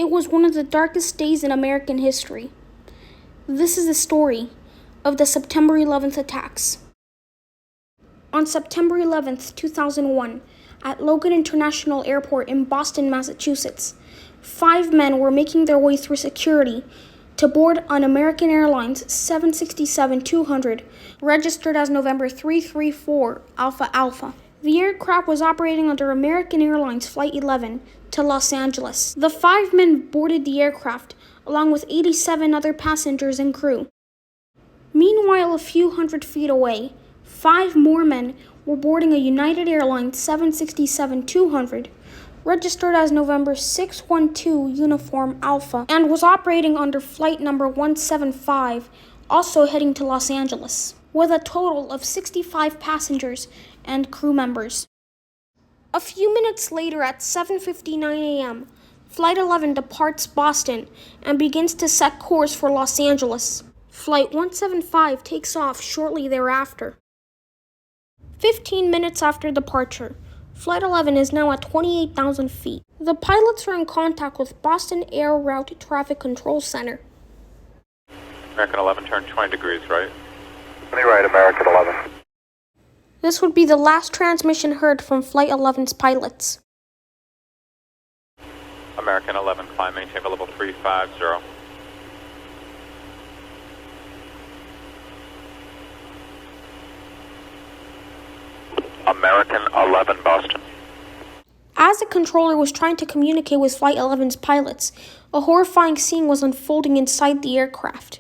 It was one of the darkest days in American history. This is the story of the September 11th attacks. On September 11th, 2001, at Logan International Airport in Boston, Massachusetts, 5 men were making their way through security to board an American Airlines 767-200, registered as November 334 Alpha Alpha. The aircraft was operating under American Airlines Flight 11 to Los Angeles. The 5 men boarded the aircraft, along with 87 other passengers and crew. Meanwhile, a few hundred feet away, 5 more men were boarding a United Airlines 767-200, registered as November 612 Uniform Alpha, and was operating under flight number 175, also heading to Los Angeles, with a total of 65 passengers and crew members. A few minutes later at 7:59 a.m., Flight 11 departs Boston and begins to set course for Los Angeles. Flight 175 takes off shortly thereafter. 15 minutes after departure, Flight 11 is now at 28,000 feet. The pilots are in contact with Boston Air Route Traffic Control Center. American 11, turn 20 degrees, right? 20 right, American 11. This would be the last transmission heard from Flight 11's pilots. American 11, climb, maintain level 350. American 11, Boston. As the controller was trying to communicate with Flight 11's pilots, a horrifying scene was unfolding inside the aircraft.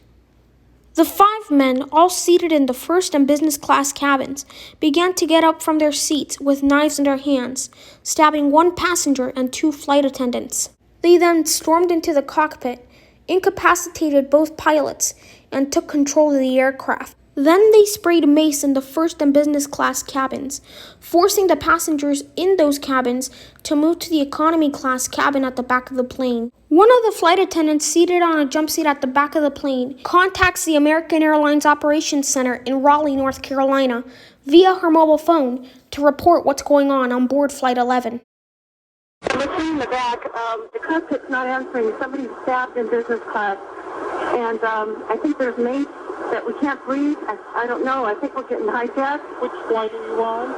The 5 men, all seated in the first and business class cabins, began to get up from their seats with knives in their hands, stabbing 1 passenger and 2 flight attendants. They then stormed into the cockpit, incapacitated both pilots, and took control of the aircraft. Then they sprayed mace in the first and business class cabins, forcing the passengers in those cabins to move to the economy class cabin at the back of the plane. One of the flight attendants seated on a jump seat at the back of the plane contacts the American Airlines Operations Center in Raleigh, North Carolina, via her mobile phone to report what's going on board Flight 11. Looking in the back, the cockpit's not answering. Somebody's stabbed in business class, and I think there's mace that we can't breathe. I don't know. I think we're getting hijacked. Which flight are you on?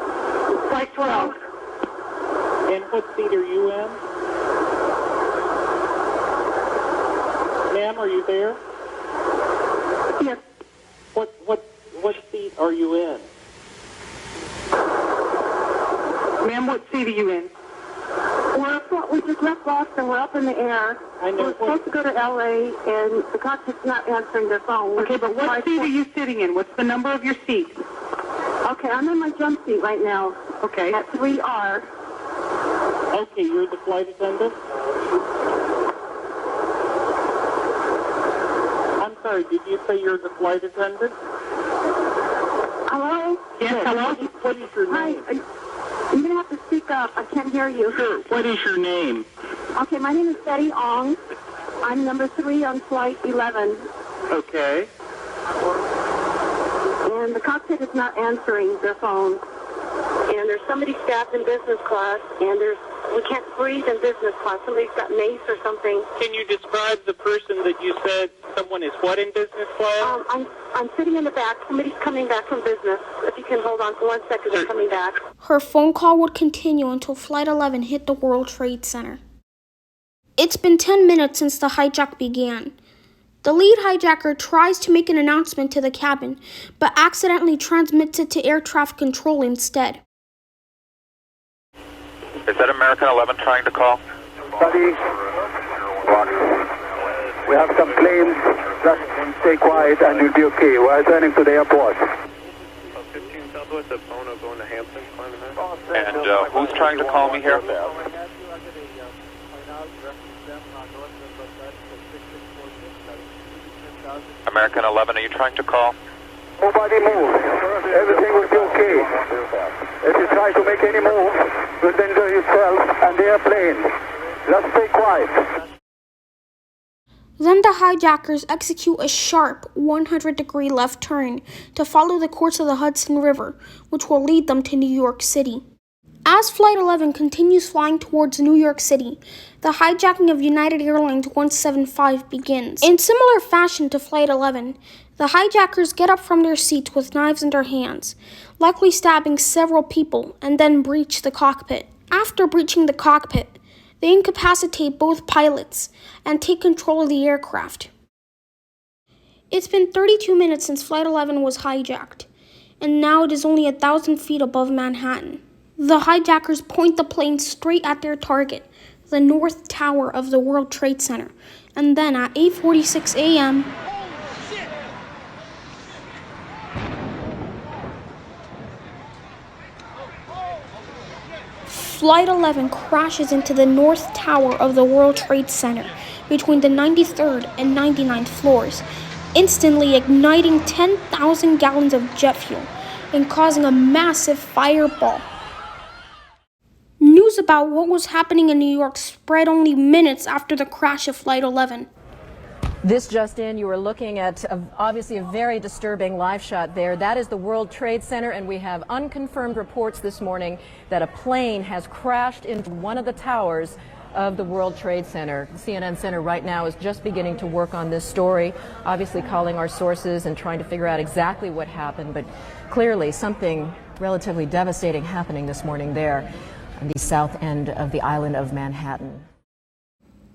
Flight 12. And what seat are you in? Ma'am, are you there? Yes. What seat are you in? Ma'am, what seat are you in? We just left Boston. We're up in the air. I know. We're supposed to go to L.A., and the cockpit's not answering their phone. Okay, but what seat are you sitting in? What's the number of your seat? Okay, I'm in my jump seat right now. Okay. At 3R. Okay, you're the flight attendant? I'm sorry, did you say you're the flight attendant? Hello? Yes, hello? What is your name? Hi. You're going to have to speak up. I can't hear you. Sure. What is your name? Okay, my name is Betty Ong. I'm number 3 on Flight 11. Okay. And the cockpit is not answering their phone. And there's somebody stabbed in business class, and we can't breathe in business class. Somebody's got mace or something. Can you describe the person that you said someone is what in business class? I'm sitting in the back. Somebody's coming back from business. If you can hold on for 1 second, they're coming back. Her phone call would continue until Flight 11 hit the World Trade Center. It's been 10 minutes since the hijack began. The lead hijacker tries to make an announcement to the cabin, but accidentally transmits it to air traffic control instead. Is that American 11 trying to call? Buddy, we have some planes. Just stay quiet and you'll be okay. We're turning to the airport. 15 Southwest of Bono going to Hampton, climbing that. And who's trying to call me here? American 11, are you trying to call? Nobody move. Everything will be okay. If you try to make any move, you'll injure yourself and the airplane. Just stay quiet. Then the hijackers execute a sharp 100-degree left turn to follow the course of the Hudson River, which will lead them to New York City. As Flight 11 continues flying towards New York City, the hijacking of United Airlines 175 begins. In similar fashion to Flight 11, the hijackers get up from their seats with knives in their hands, likely stabbing several people, and then breach the cockpit. After breaching the cockpit, they incapacitate both pilots and take control of the aircraft. It's been 32 minutes since Flight 11 was hijacked, and now it is only 1,000 feet above Manhattan. The hijackers point the plane straight at their target, the North Tower of the World Trade Center, and then at 8:46 a.m., Flight 11 crashes into the North Tower of the World Trade Center between the 93rd and 99th floors, instantly igniting 10,000 gallons of jet fuel and causing a massive fireball. News about what was happening in New York spread only minutes after the crash of Flight 11. This just in, you were looking at obviously a very disturbing live shot there. That is the World Trade Center, and we have unconfirmed reports this morning that a plane has crashed into one of the towers of the World Trade Center. CNN Center right now is just beginning to work on this story, obviously calling our sources and trying to figure out exactly what happened, but clearly something relatively devastating happening this morning there on the south end of the island of Manhattan.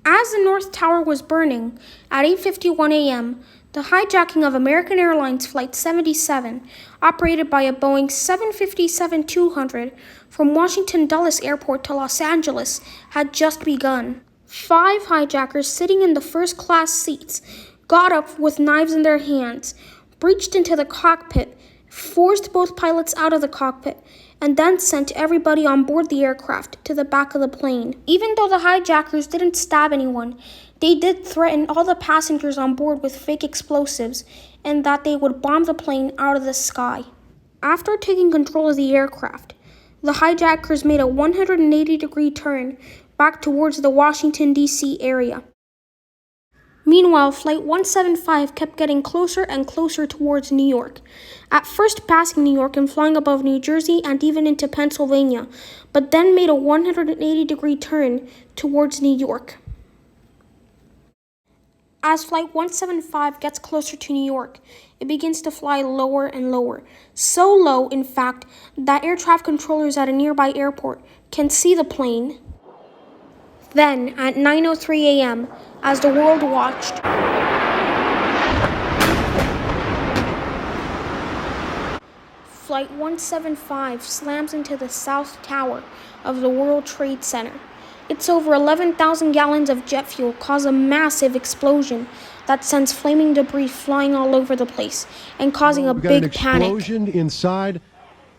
As the North Tower was burning, at 8:51 a.m., the hijacking of American Airlines Flight 77, operated by a Boeing 757-200 from Washington Dulles Airport to Los Angeles, had just begun. 5 hijackers sitting in the first-class seats got up with knives in their hands, breached into the cockpit, forced both pilots out of the cockpit, and then sent everybody on board the aircraft to the back of the plane. Even though the hijackers didn't stab anyone, they did threaten all the passengers on board with fake explosives and that they would bomb the plane out of the sky. After taking control of the aircraft, the hijackers made a 180-degree turn back towards the Washington, D.C. area. Meanwhile, Flight 175 kept getting closer and closer towards New York, at first passing New York and flying above New Jersey and even into Pennsylvania, but then made a 180-degree turn towards New York. As Flight 175 gets closer to New York, it begins to fly lower and lower, so low, in fact, that air traffic controllers at a nearby airport can see the plane. Then, at 9:03 a.m., as the world watched, Flight 175 slams into the South Tower of the World Trade Center. Its over 11,000 gallons of jet fuel cause a massive explosion that sends flaming debris flying all over the place and causing a big panic. Explosion inside.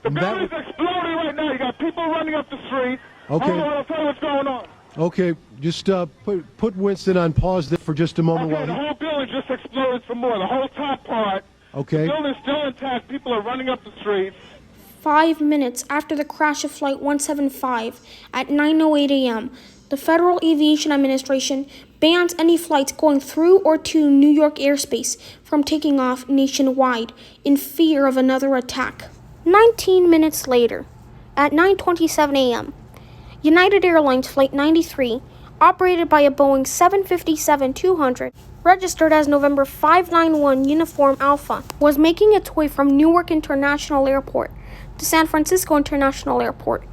The building's exploding right now. You got people running up the street. Okay. Hold on, I'll tell you what's going on. Okay, just put Winston on pause there for just a moment. Okay, the whole building just exploded some more. The whole top part. Okay. The building's still intact. People are running up the streets. 5 minutes after the crash of Flight 175 at 9:08 a.m., the Federal Aviation Administration bans any flights going through or to New York airspace from taking off nationwide in fear of another attack. 19 minutes later, at 9:27 a.m., United Airlines Flight 93, operated by a Boeing 757-200, registered as November 591 Uniform Alpha, was making its way from Newark International Airport to San Francisco International Airport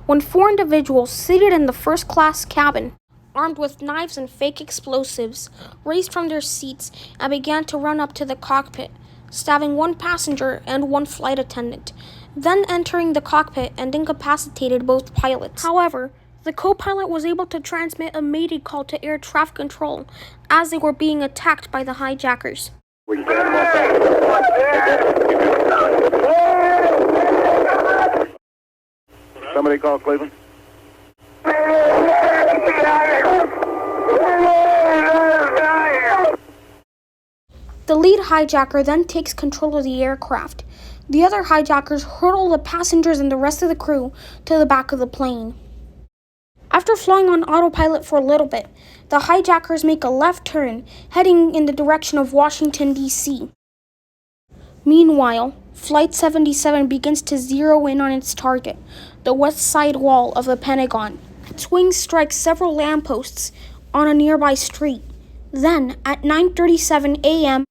when 4 individuals seated in the first-class cabin, armed with knives and fake explosives, raised from their seats and began to run up to the cockpit, stabbing 1 passenger and 1 flight attendant, then entering the cockpit and incapacitated both pilots. However, the co-pilot was able to transmit a mayday call to air traffic control as they were being attacked by the hijackers. Somebody call Cleveland. The lead hijacker then takes control of the aircraft. The other hijackers hurtle the passengers and the rest of the crew to the back of the plane. After flying on autopilot for a little bit, the hijackers make a left turn, heading in the direction of Washington, D.C. Meanwhile, Flight 77 begins to zero in on its target, the west side wall of the Pentagon. Its wings strike several lampposts on a nearby street. Then, at 9:37 a.m.,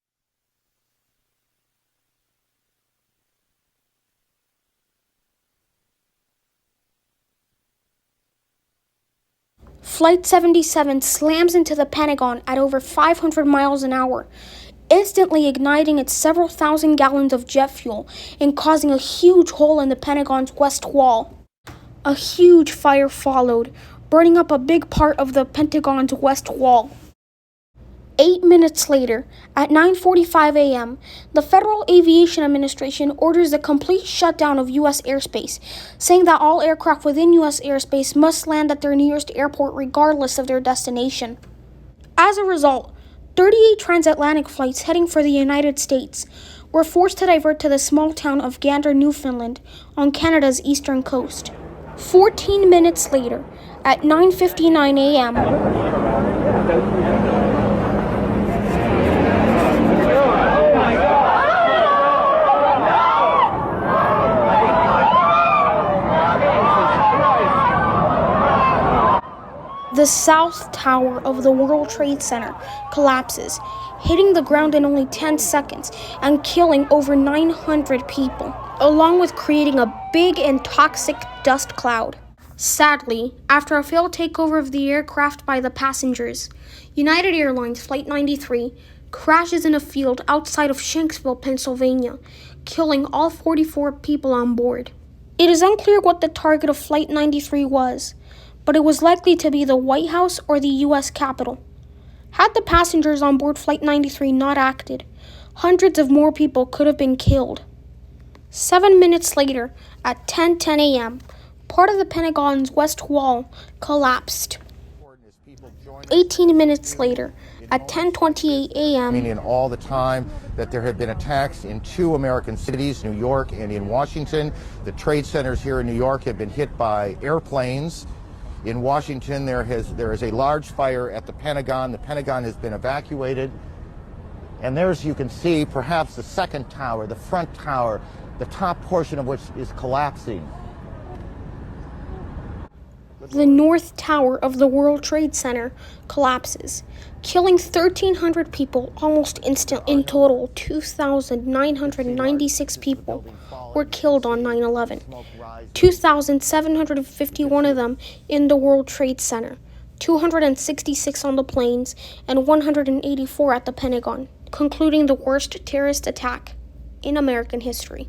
Flight 77 slams into the Pentagon at over 500 miles an hour, instantly igniting its several thousand gallons of jet fuel and causing a huge hole in the Pentagon's west wall. A huge fire followed, burning up a big part of the Pentagon's west wall. 8 minutes later, at 9:45 a.m., the Federal Aviation Administration orders a complete shutdown of U.S. airspace, saying that all aircraft within U.S. airspace must land at their nearest airport regardless of their destination. As a result, 38 transatlantic flights heading for the United States were forced to divert to the small town of Gander, Newfoundland, on Canada's eastern coast. 14 minutes later, at 9:59 a.m., the South Tower of the World Trade Center collapses, hitting the ground in only 10 seconds and killing over 900 people, along with creating a big and toxic dust cloud. Sadly, after a failed takeover of the aircraft by the passengers, United Airlines Flight 93 crashes in a field outside of Shanksville, Pennsylvania, killing all 44 people on board. It is unclear what the target of Flight 93 was, but it was likely to be the White House or the U.S. Capitol. Had the passengers on board Flight 93 not acted, hundreds of more people could have been killed. 7 minutes later, at 10:10 a.m., part of the Pentagon's west wall collapsed. 18 minutes later, at 10:28 a.m., in all the time that there have been attacks in 2 American cities, New York and in Washington. The trade centers here in New York have been hit by airplanes. In Washington, there is a large fire at the Pentagon. The Pentagon has been evacuated. And there's, you can see, perhaps the second tower, the front tower, the top portion of which is collapsing. The North Tower of the World Trade Center collapses, killing 1,300 people almost instantly. In total, 2,996 people were killed on 9/11, 2,751 of them in the World Trade Center, 266 on the planes, and 184 at the Pentagon, concluding the worst terrorist attack in American history.